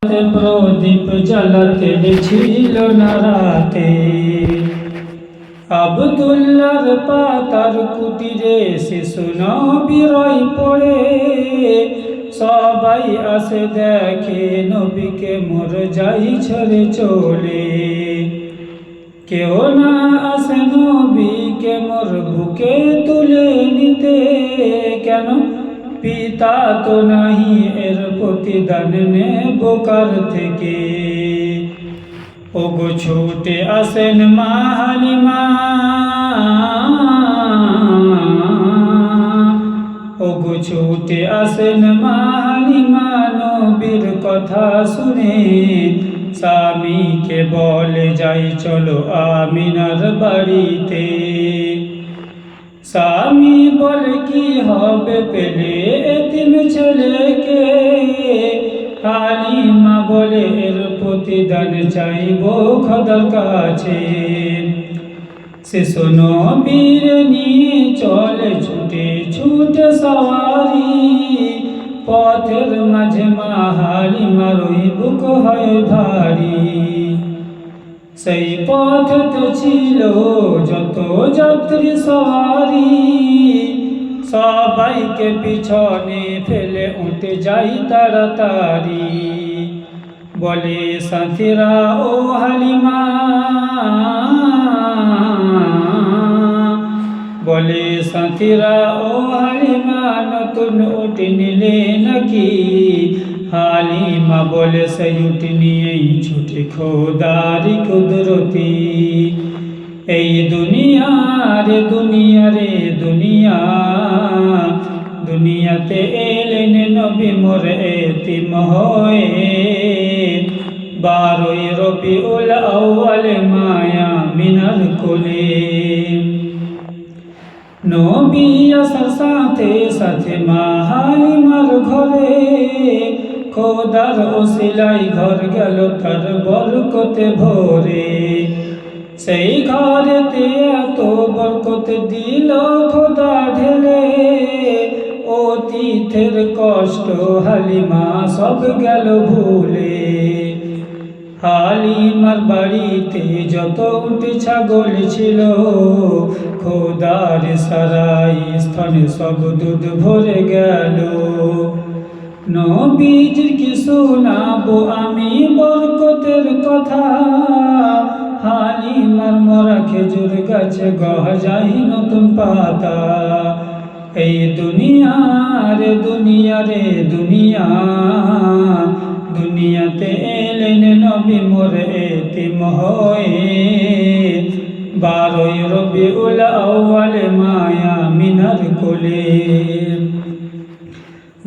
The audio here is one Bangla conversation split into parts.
প্রদীপ জ্বালাতে ছিল না রাতে। আব্দুল্লাহর পাতার কুটিরে শিশু নবীর পড়ে, সবাই আসে দেখে নবীকে মোর যাই ছেড়ে চলে। কেউ না আসে নবীকে মোর বুকে তুলে নিতে, কেন পিতা তো নাহি এর প্রতিদান নেব কার থেকে। ওগো ছুটে আসেন মা হালিমা, ওগো ছুটে আসেন মা হালিমা, নবীর কথা শুনে স্বামীকে বলে যাই চলো আমিনার বাড়িতে। স্বামী বলে কি হবে পেলে এতিম ছেলেকে, হালিমা বলে এর প্রতিদান চাইব খোদার কাছে। শিশু নবীর নিয়ে চলে ছুটে ছুটে সওয়ারি, পথের মাঝে মা হালিমার ওই বুক হয় ভারী। সেই পথে ছিল যত যাত্রী সওয়ারি, সবাইকে পিছনে ফেলে উঠে যাই তাড়াতাড়ি। বলে সাথীরা ও হালিমা, বলে সাথীরা ও হালিমা, নতুন উট নিলে নাকি। হালিমা বলে সেই উট নিয়েই ছুটে খোদারি কুদরতি। এই দুনিয়া রে দুনিয়া রে দুনিয়া, দুনিয়াতে এলেন নবী মোর এতিম হয়ে। 12ই রবিউল আউয়াল মায়া মিনার কোলে, নবী আসার সাথে সাথে মা হালিমার ঘরে। খোদার ওসিলাই ঘর গেল তার বরকতে ভরে, সেই ঘরেতে এত বরকত দিল খোদা ঢেলে। অতীতের কষ্ট হালিমা সব গেল ভুলে, হালিমার বাড়িতে যত উট ছাগল ছিল, খোদার সারাই স্থানে সব দুধ ভরে গেল। নবীজির কি শোনাবো আমি বরকতের কথা, হালিমার মরা খেজুর গাছে গজাই নতুন পাতা। এই দুনিয়া রে দুনিয়া রে দুনিয়া, দুনিয়াতে এলেন নবী মোর এতিম হয়ে। 12ই রবিউল আউয়াল মায়া মিনার কোলে,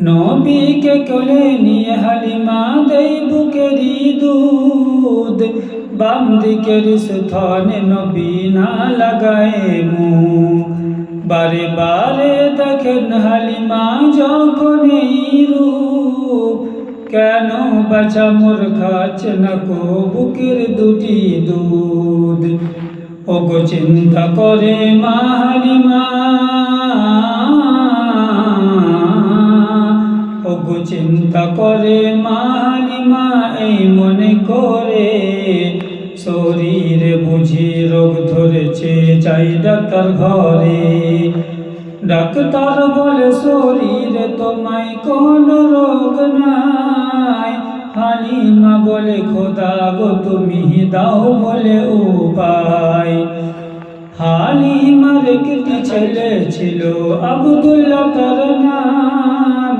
নবীকে কোলে নিয়ে হালিমা দেই বুকেরি দুধ। বাম দিকের স্থানে নবী না লাগায় মুখ, বারে বারে দেখেন হালিমা যখন এই রূপ। কেন বাছা মোর খাচ্ছে না কো বুকের দুটি দুধ। ওগো চিন্তা করে মা হালিমা, ওগো চিন্তা করে মা হালিমা, এই মনে করে শরীরে বুঝি রোগ ধরেছে চাই ডাক্তার ঘরে। ডাক্তার বলে শরীরে তোমায় কোনো রোগ নাই, হালিমা বলে খোদা গো তুমি দাও বলে উপায়। হালিমার একটি ছেলে ছিল আব্দুল্লাহ তার নাম,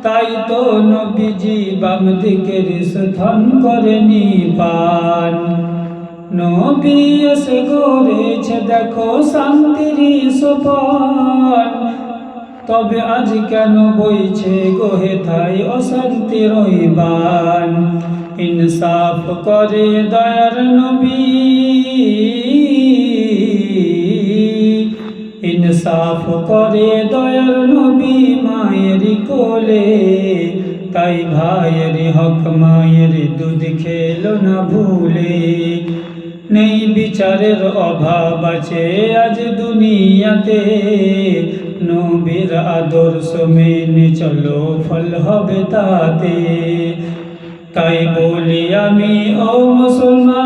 তাই তো নবীজি বাম দিকের স্থান করেনি পান। নবী এসে গড়েছে দেখো শান্তির সোপান, তবে আজ কেন বইছে গোহে থাই অশান্তির বান। ইনসাফ করে দয়ার নবী, ইনসাফ করে দয়ার নবী মায়ের কোলে। তাই ভাইয়ের হক মায়ের দুধ খেলো না ভুলে। নেই বিচারের অভাব আছে আজ দুনিয়াতে, নবীর আদর্শ মেনে চলো ফল হবে তাতে। তাই বলি আমি ও মুসলমান,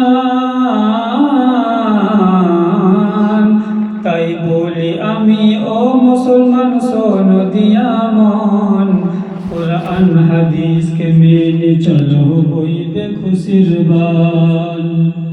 তাই বলি আমি ও মুসলমান, শোনো দিয়া মন, কুরআন হাদিসকে মেনে চলো হইবে খুশির বান।